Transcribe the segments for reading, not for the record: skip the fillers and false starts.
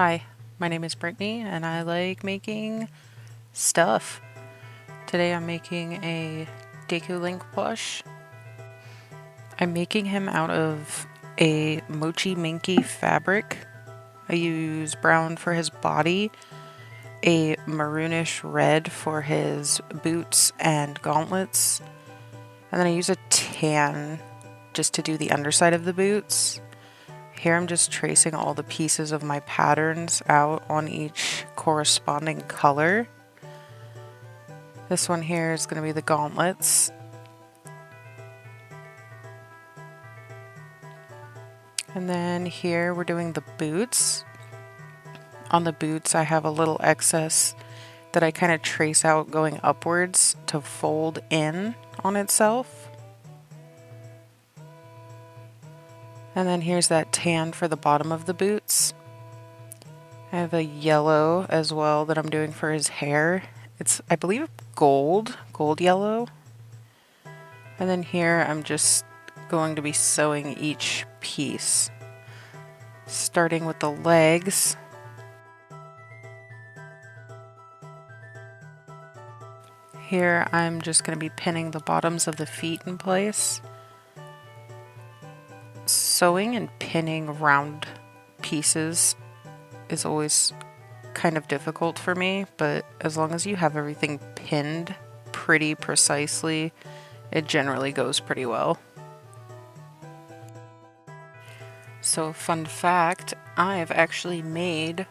Hi, my name is Brittany and I like making stuff. Today I'm making a Deku Link plush. I'm making him out of a Mochi Minky fabric. I use brown for his body, a maroonish red for his boots and gauntlets, and then I use a tan just to do the underside of the boots. Here I'm just tracing all the pieces of my patterns out on each corresponding color. This one here is going to be the gauntlets. And then here we're doing the boots. On the boots I have a little excess that I kind of trace out going upwards to fold in on itself. And then here's that tan for the bottom of the boots. I have a yellow as well that I'm doing for his hair. It's, I believe, gold yellow. And then here I'm just going to be sewing each piece. Starting with the legs. Here I'm just going to be pinning the bottoms of the feet in place. Sewing and pinning round pieces is always kind of difficult for me, but as long as you have everything pinned pretty precisely, it generally goes pretty well. So, fun fact, I've actually made,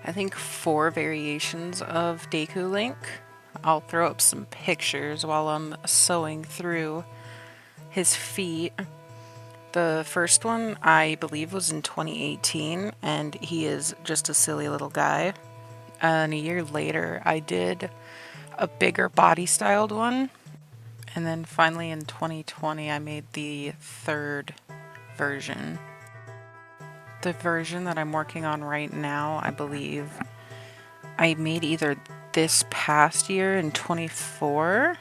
I think, 4 variations of Deku Link. I'll throw up some pictures while I'm sewing through his feet. The first one, I believe, was in 2018, and he is just a silly little guy. And a year later, I did a bigger body styled one. And then finally in 2020, I made the 3rd version. The version that I'm working on right now, I believe, I made either this past year in 24,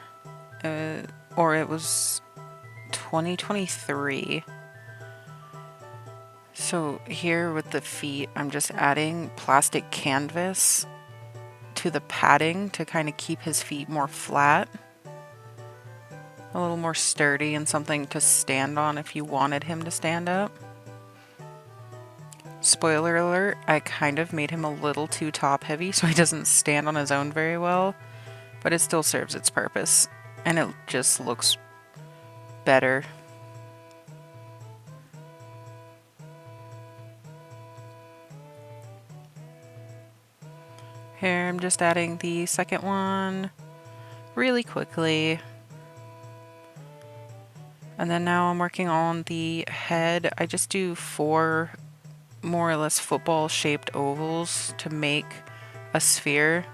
or it was 2023. So here with the feet, I'm just adding plastic canvas to the padding to kind of keep his feet more flat, a little more sturdy, and something to stand on if you wanted him to stand up. Spoiler alert, I kind of made him a little too top heavy so he doesn't stand on his own very well, but it still serves its purpose and it just looks better. Here I'm just adding the second one really quickly. And then now I'm working on the head. I just do 4 more or less football shaped ovals to make a sphere.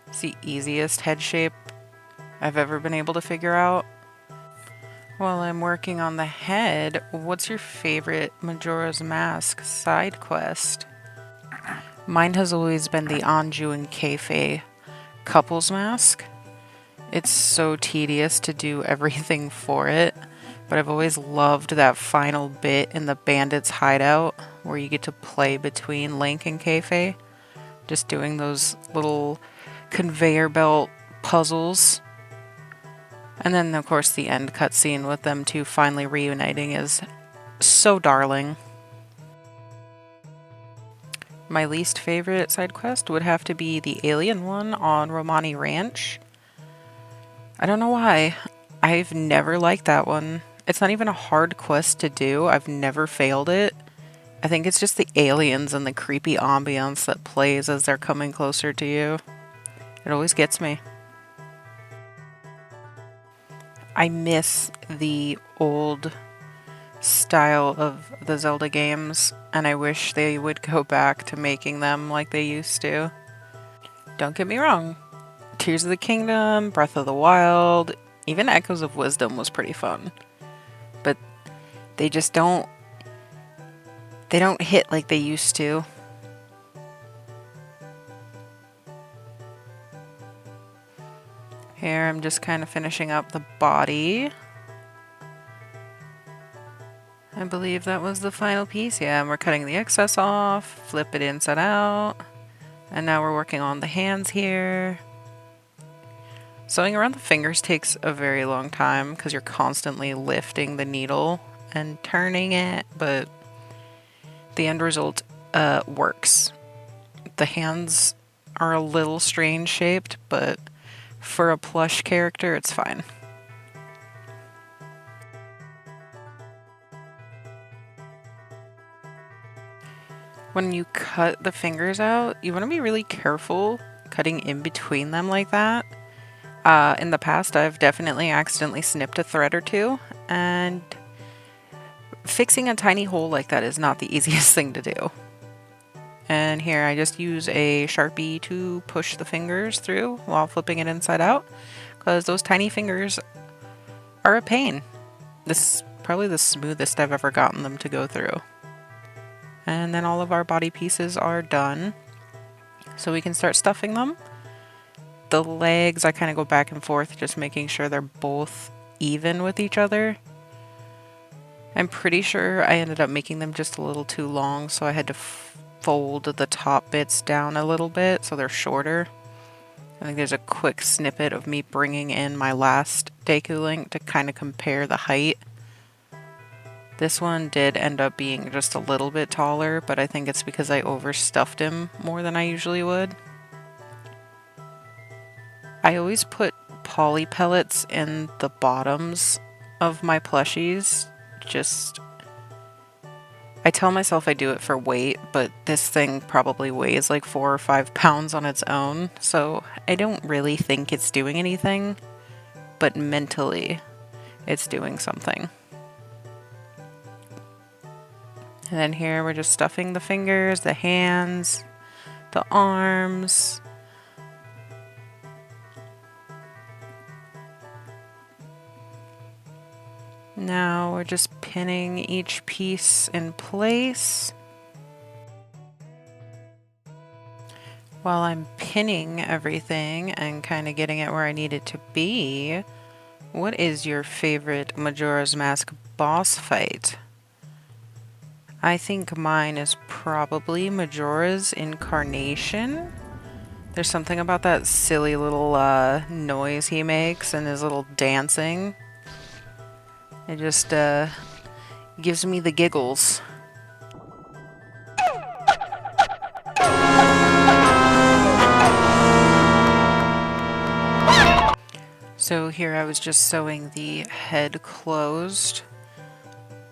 It's the easiest head shape I've ever been able to figure out. While I'm working on the head, what's your favorite Majora's Mask side quest? Mine has always been the Anju and Keife couples mask. It's so tedious to do everything for it, but I've always loved that final bit in the bandit's hideout where you get to play between Link and Keife, just doing those little conveyor belt puzzles. And then, of course, the end cutscene with them two finally reuniting is so darling. My least favorite side quest would have to be the alien one on Romani Ranch. I don't know why. I've never liked that one. It's not even a hard quest to do. I've never failed it. I think it's just the aliens and the creepy ambience that plays as they're coming closer to you. It always gets me. I miss the old style of the Zelda games, and I wish they would go back to making them like they used to. Don't get me wrong, Tears of the Kingdom, Breath of the Wild, even Echoes of Wisdom was pretty fun. But they just don't hit like they used to. Here I'm just kind of finishing up the body. I believe that was the final piece. Yeah, and we're cutting the excess off, flip it inside out, and now we're working on the hands here. Sewing around the fingers takes a very long time because you're constantly lifting the needle and turning it, but the end result works. The hands are a little strange shaped, but for a plush character, it's fine. When you cut the fingers out, you want to be really careful cutting in between them like that. In the past, I've definitely accidentally snipped a thread or two, and fixing a tiny hole like that is not the easiest thing to do. And here I just use a Sharpie to push the fingers through while flipping it inside out, because those tiny fingers are a pain. This is probably the smoothest I've ever gotten them to go through. And then all of our body pieces are done, so we can start stuffing them. The legs, I kind of go back and forth, just making sure they're both even with each other. I'm pretty sure I ended up making them just a little too long, so I had to fold the top bits down a little bit so they're shorter. I think there's a quick snippet of me bringing in my last Deku link to kind of compare the height. This one did end up being just a little bit taller, but I think it's because I overstuffed him more than I usually would. I always put Poly-Pellets in the bottoms of my plushies. I tell myself I do it for weight, but this thing probably weighs like 4 or 5 pounds on its own, so I don't really think it's doing anything, but mentally it's doing something. And then here we're just stuffing the fingers, the hands, the arms. Now we're just pinning each piece in place. While I'm pinning everything and kind of getting it where I need it to be, what is your favorite Majora's Mask boss fight? I think mine is probably Majora's Incarnation. There's something about that silly little noise he makes and his little dancing. It just gives me the giggles. So here I was just sewing the head closed.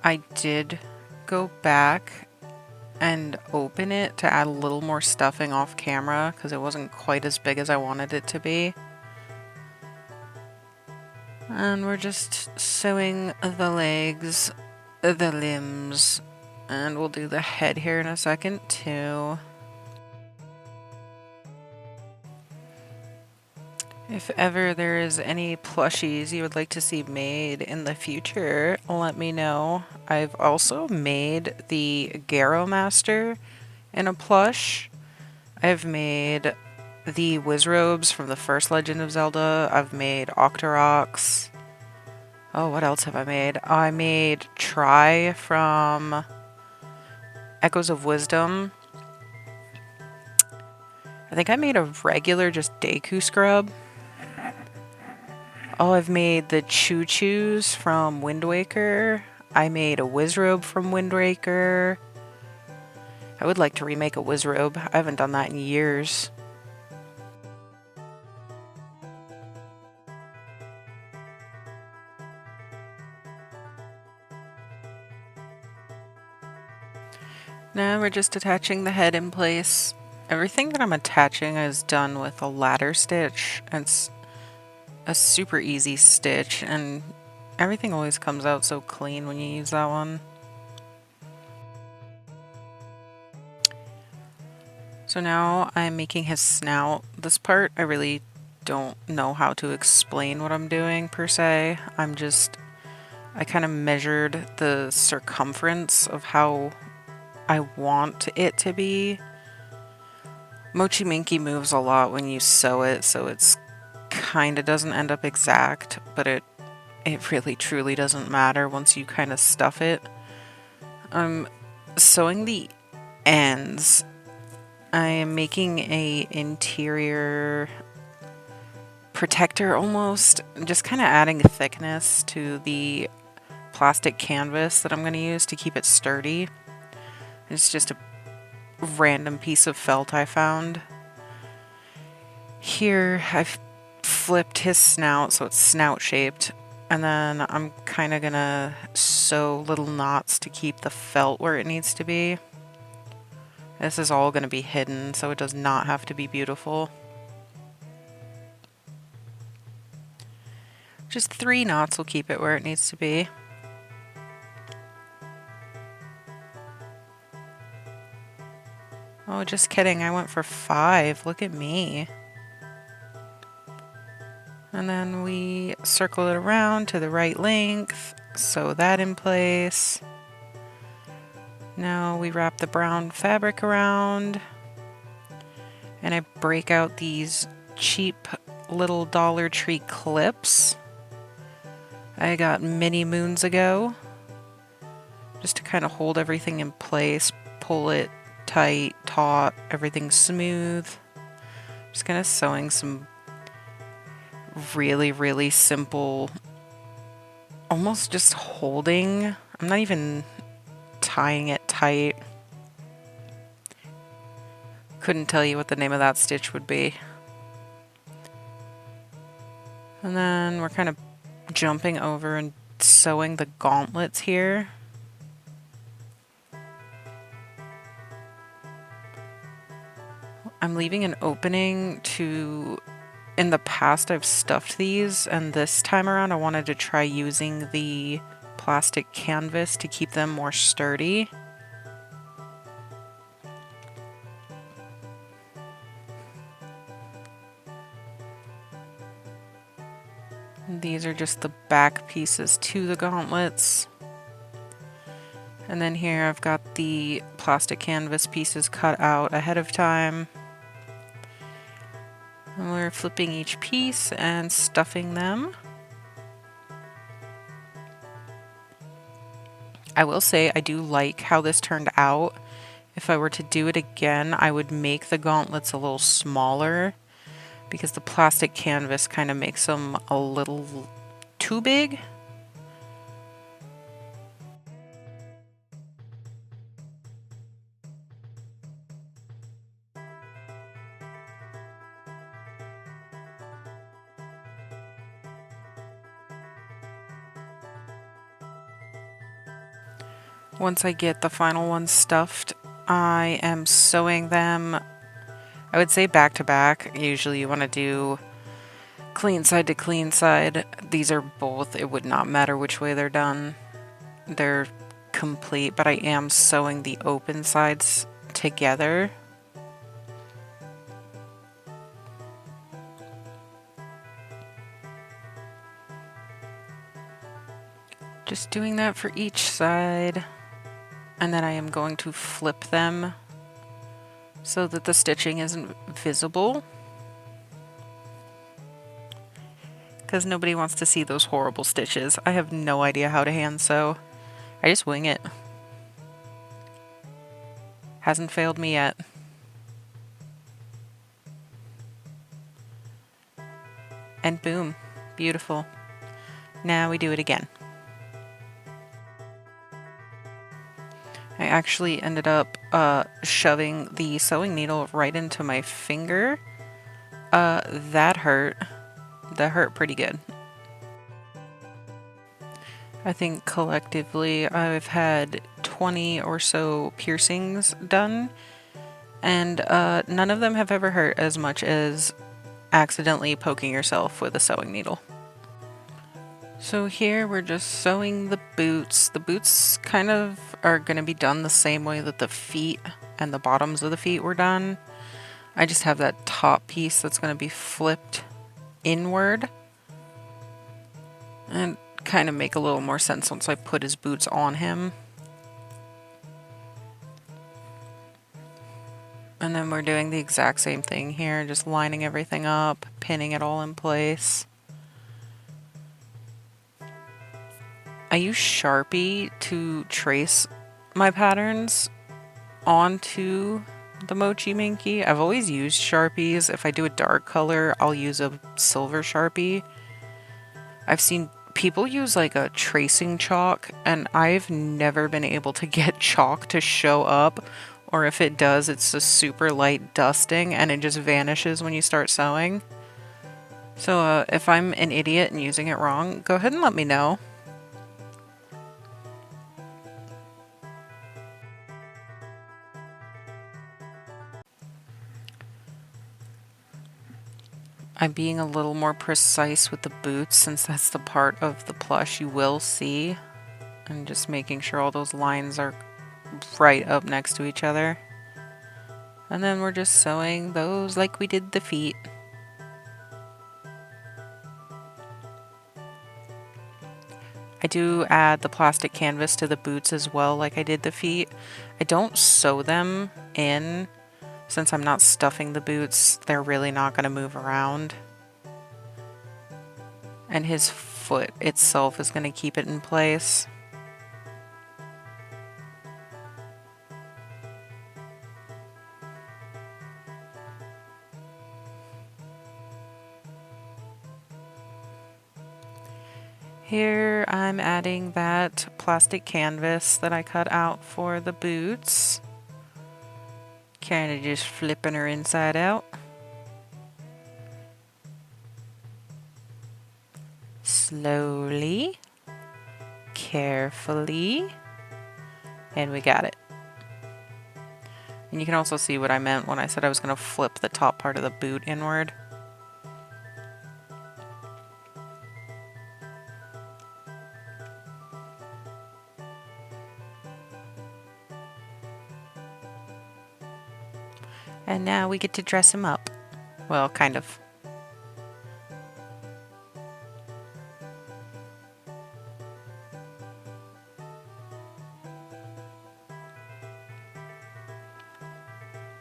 I did go back and open it to add a little more stuffing off camera because it wasn't quite as big as I wanted it to be. And we're just sewing the legs, the limbs, and we'll do the head here in a second too. If ever there is any plushies you would like to see made in the future, let me know. I've also made the Garo Master in a plush. I've made the Wizrobes from the first Legend of Zelda. I've made Octoroks. Oh, what else have I made? I made Tri from Echoes of Wisdom. I think I made a regular just Deku scrub. Oh, I've made the Choo Choos from Wind Waker. I made a Wizrobe from Wind Waker. I would like to remake a Wizrobe. I haven't done that in years. Now we're just attaching the head in place. Everything that I'm attaching is done with a ladder stitch. It's a super easy stitch and everything always comes out so clean when you use that one. So now I'm making his snout. This part I really don't know how to explain what I'm doing per se. I kind of measured the circumference of how I want it to be. Mochi Minky moves a lot when you sew it, so it's kind of doesn't end up exact, but it really truly doesn't matter once you kind of stuff it. I'm sewing the ends. I am making a interior protector almost, just kind of adding thickness to the plastic canvas that I'm going to use to keep it sturdy. It's just a random piece of felt I found. Here I've flipped his snout so it's snout shaped, and then I'm kind of gonna sew little knots to keep the felt where it needs to be. This is all going to be hidden, so it does not have to be beautiful. Just 3 knots will keep it where it needs to be. Oh, just kidding. I went for 5. Look at me. And then we circle it around to the right length, sew that in place. Now we wrap the brown fabric around, and I break out these cheap little Dollar Tree clips I got many moons ago, just to kind of hold everything in place, pull it tight, taut, everything smooth. Just kind of sewing some really simple, almost just holding. I'm not even tying it tight. Couldn't tell you what the name of that stitch would be. And then we're kind of jumping over and sewing the gauntlets here. I'm leaving an opening to... In the past I've stuffed these, and this time around I wanted to try using the plastic canvas to keep them more sturdy. These are just the back pieces to the gauntlets. And then here I've got the plastic canvas pieces cut out ahead of time. And we're flipping each piece and stuffing them. I will say I do like how this turned out. If I were to do it again, I would make the gauntlets a little smaller, because the plastic canvas kind of makes them a little too big. Once I get the final ones stuffed, I am sewing them, I would say back to back. Usually you want to do clean side to clean side. These are both, it would not matter which way they're done. They're complete, but I am sewing the open sides together. Just doing that for each side. And then I am going to flip them so that the stitching isn't visible, because nobody wants to see those horrible stitches. I have no idea how to hand sew. I just wing it. Hasn't failed me yet. And boom, beautiful. Now we do it again. I actually ended up shoving the sewing needle right into my finger. That hurt. That hurt pretty good. I think collectively I've had 20 or so piercings done, and none of them have ever hurt as much as accidentally poking yourself with a sewing needle. So here we're just sewing the boots. The boots kind of are going to be done the same way that the feet and the bottoms of the feet were done. I just have that top piece that's going to be flipped inward, and kind of make a little more sense once I put his boots on him. And then we're doing the exact same thing here, just lining everything up, pinning it all in place. I use Sharpie to trace my patterns onto the Mochi Minky. I've always used Sharpies. If I do a dark color, I'll use a silver Sharpie. I've seen people use like a tracing chalk, and I've never been able to get chalk to show up, or if it does, it's a super light dusting and it just vanishes when you start sewing. So if I'm an idiot and using it wrong, go ahead and let me know. I'm being a little more precise with the boots since that's the part of the plush you will see. And just making sure all those lines are right up next to each other. And then we're just sewing those like we did the feet. I do add the plastic canvas to the boots as well like I did the feet. I don't sew them in since I'm not stuffing the boots. They're really not going to move around. And his foot itself is going to keep it in place. Here I'm adding that plastic canvas that I cut out for the boots. Kind of just flipping her inside out. Slowly, carefully, and we got it. And you can also see what I meant when I said I was going to flip the top part of the boot inward. And now we get to dress him up. Well, kind of.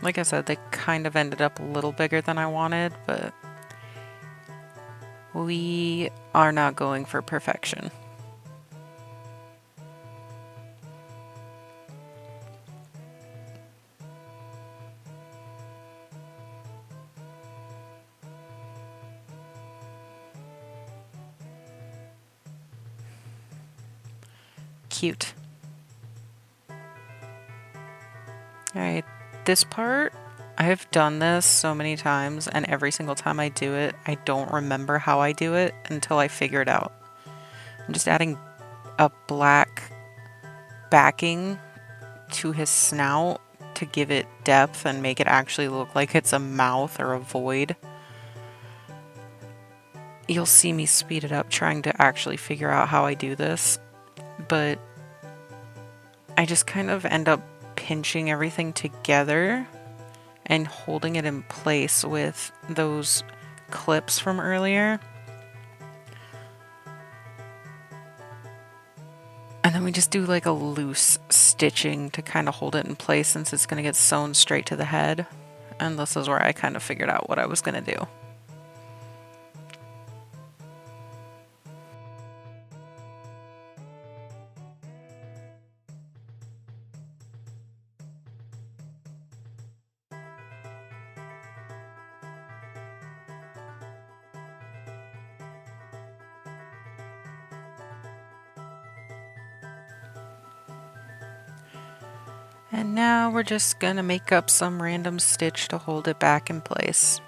Like I said, they kind of ended up a little bigger than I wanted, but we are not going for perfection. Cute. Alright, this part, I've done this so many times, and every single time I do it, I don't remember how I do it until I figure it out. I'm just adding a black backing to his snout to give it depth and make it actually look like it's a mouth or a void. You'll see me speed it up trying to actually figure out how I do this, but I just kind of end up pinching everything together and holding it in place with those clips from earlier. And then we just do like a loose stitching to kind of hold it in place since it's going to get sewn straight to the head. And this is where I kind of figured out what I was going to do. And now we're just gonna make up some random stitch to hold it back in place.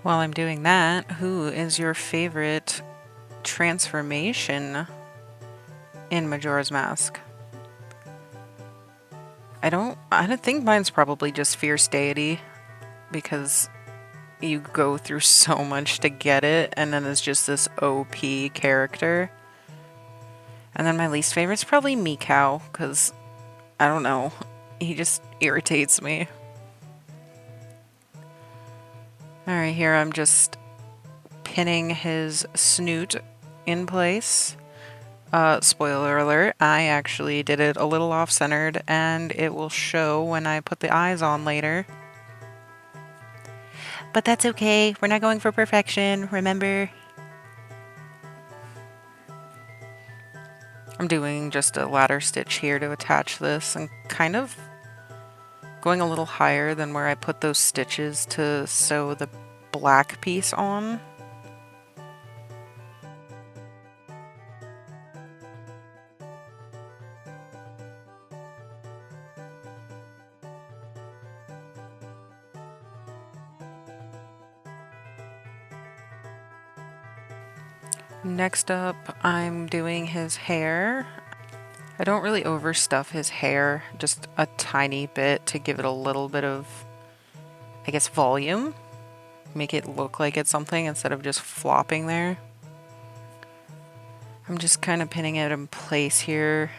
While I'm doing that, who is your favorite transformation in Majora's Mask? I don't think mine's probably just Fierce Deity, because you go through so much to get it, and then it's just this OP character. And then my least favorite's probably Mikau, because, I don't know, he just irritates me. Alright, here I'm just pinning his snoot in place. Spoiler alert, I actually did it a little off-centered, and it will show when I put the eyes on later. But that's okay, we're not going for perfection, remember? I'm doing just a ladder stitch here to attach this and kind of going a little higher than where I put those stitches to sew the black piece on. Next up, I'm doing his hair. I don't really overstuff his hair, just a tiny bit to give it a little bit of, I guess, volume. Make it look like it's something instead of just flopping there. I'm just kind of pinning it in place here.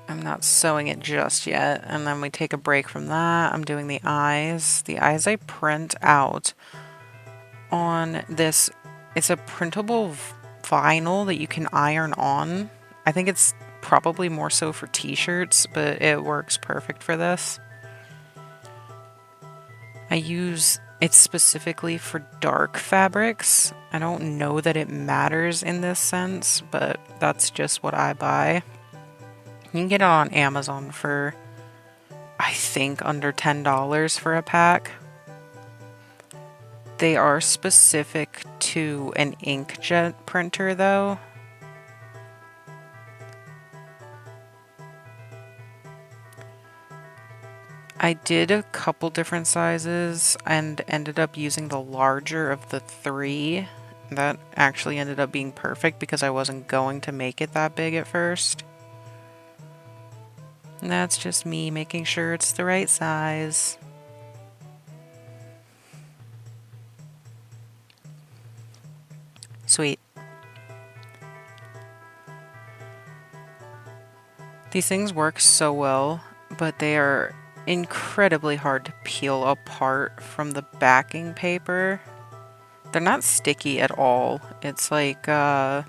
I'm not sewing it just yet. And then we take a break from that. I'm doing the eyes. The eyes I print out on this. It's a printable vinyl that you can iron on. I think it's probably more so for t-shirts, but it works perfect for this. I use it specifically for dark fabrics. I don't know that it matters in this sense, but that's just what I buy. You can get it on Amazon for, I think, under $10 for a pack. They are specific to an inkjet printer though. I did a couple different sizes and ended up using the larger of the 3. That actually ended up being perfect because I wasn't going to make it that big at first. And that's just me making sure it's the right size. Sweet. These things work so well, but they are incredibly hard to peel apart from the backing paper. They're not sticky at all. It's like, I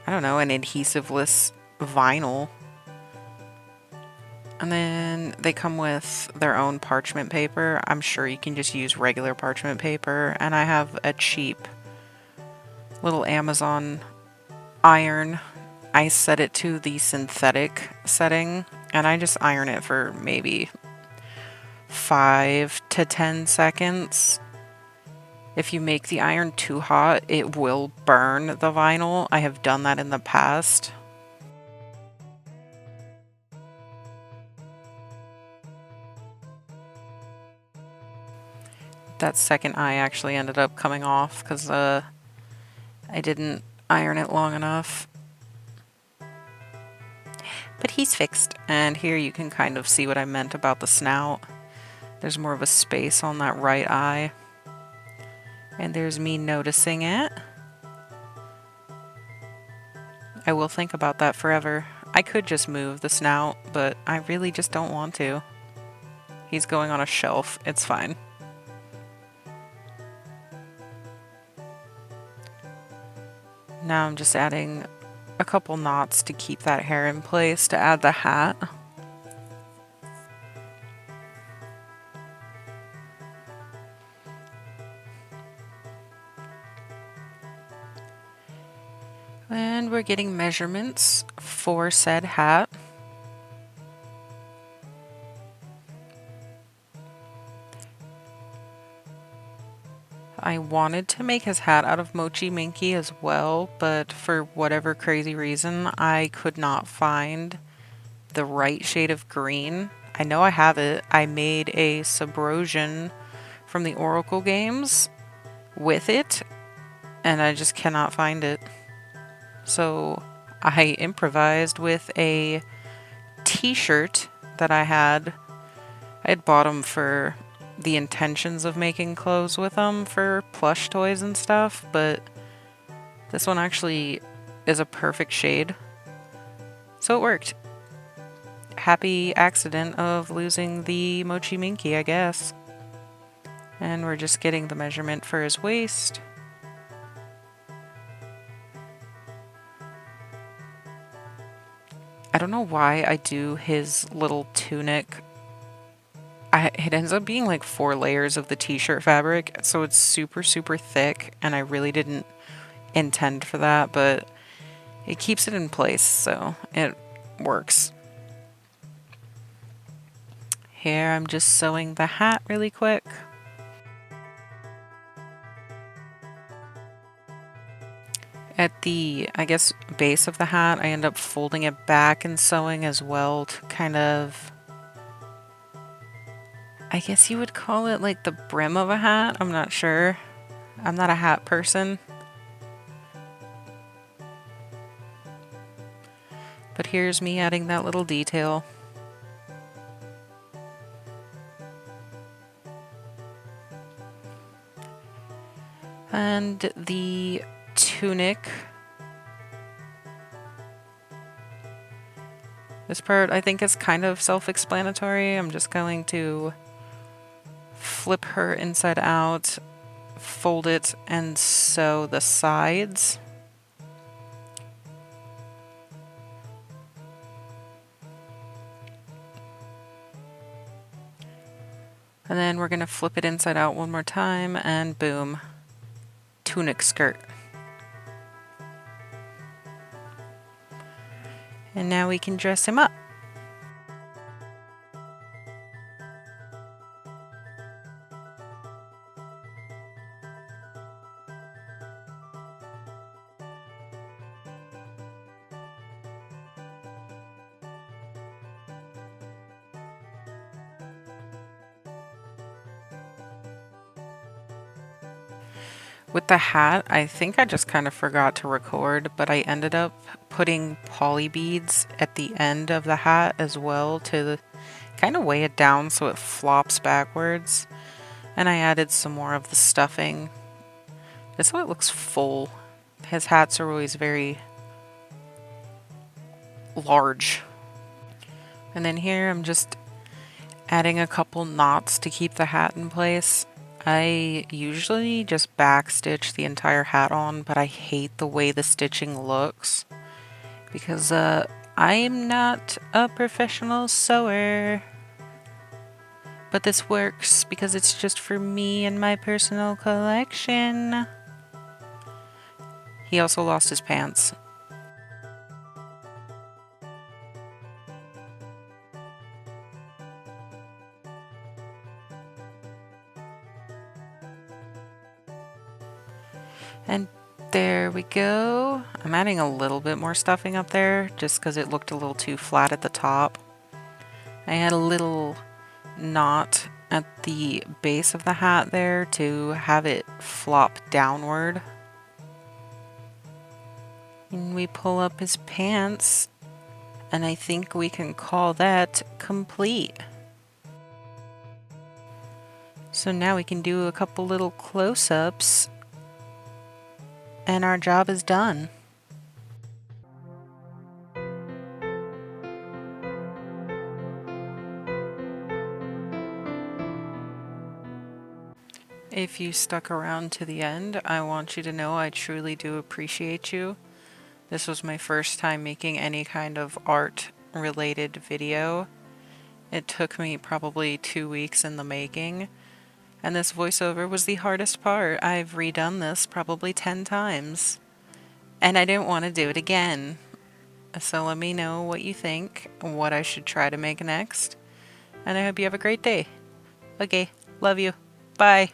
don't know, an adhesiveless vinyl. And then they come with their own parchment paper. I'm sure you can just use regular parchment paper. And I have a cheap little Amazon iron. I set it to the synthetic setting, and I just iron it for maybe 5 to 10 seconds. If you make the iron too hot, it will burn the vinyl. I have done that in the past. That second eye actually ended up coming off because I didn't iron it long enough. But he's fixed. And here you can kind of see what I meant about the snout. There's more of a space on that right eye. And there's me noticing it. I will think about that forever. I could just move the snout, but I really just don't want to. He's going on a shelf. It's fine. Now I'm just adding a couple knots to keep that hair in place to add the hat. And we're getting measurements for said hat. I wanted to make his hat out of Mochi Minky as well, but for whatever crazy reason, I could not find the right shade of green. I know I have it. I made a Subrosion from the Oracle games with it, and I just cannot find it. So I improvised with a t-shirt that I had. I had bought them for the intentions of making clothes with them for plush toys and stuff, but this one actually is a perfect shade. So it worked. Happy accident of losing the Mochi Minky, I guess. And we're just getting the measurement for his waist. I don't know why I do his little tunic. It ends up being like 4 layers of the t-shirt fabric, so it's super, super thick, and I really didn't intend for that, but It keeps it in place, so it works. Here I'm just sewing the hat really quick. At the, I guess, base of the hat, I end up folding it back and sewing as well to kind of, I guess you would call it like the brim of a hat. I'm not sure. I'm not a hat person. But here's me adding that little detail. And the tunic. This part I think is kind of self-explanatory. I'm just going to flip her inside out, fold it, and sew the sides. And then we're going to flip it inside out one more time, and boom, tunic skirt. And now we can dress him up. With the hat, I think I just kind of forgot to record, but I ended up putting poly beads at the end of the hat as well to kind of weigh it down so it flops backwards. And I added some more of the stuffing just so it looks full. His hats are always very large. And then here I'm just adding a couple knots to keep the hat in place. I usually just backstitch the entire hat on, but I hate the way the stitching looks because I'm not a professional sewer. But this works because it's just for me and my personal collection. He also lost his pants. And there we go. I'm adding a little bit more stuffing up there just because it looked a little too flat at the top. I had a little knot at the base of the hat there to have it flop downward. And we pull up his pants, and I think we can call that complete. So now we can do a couple little close-ups, and our job is done. If you stuck around to the end, I want you to know I truly do appreciate you. This was my first time making any kind of art related video. It took me probably 2 weeks in the making, and this voiceover was the hardest part. I've redone this probably 10 times, and I didn't want to do it again. So let me know what you think, what I should try to make next, and I hope you have a great day. Okay, love you. Bye.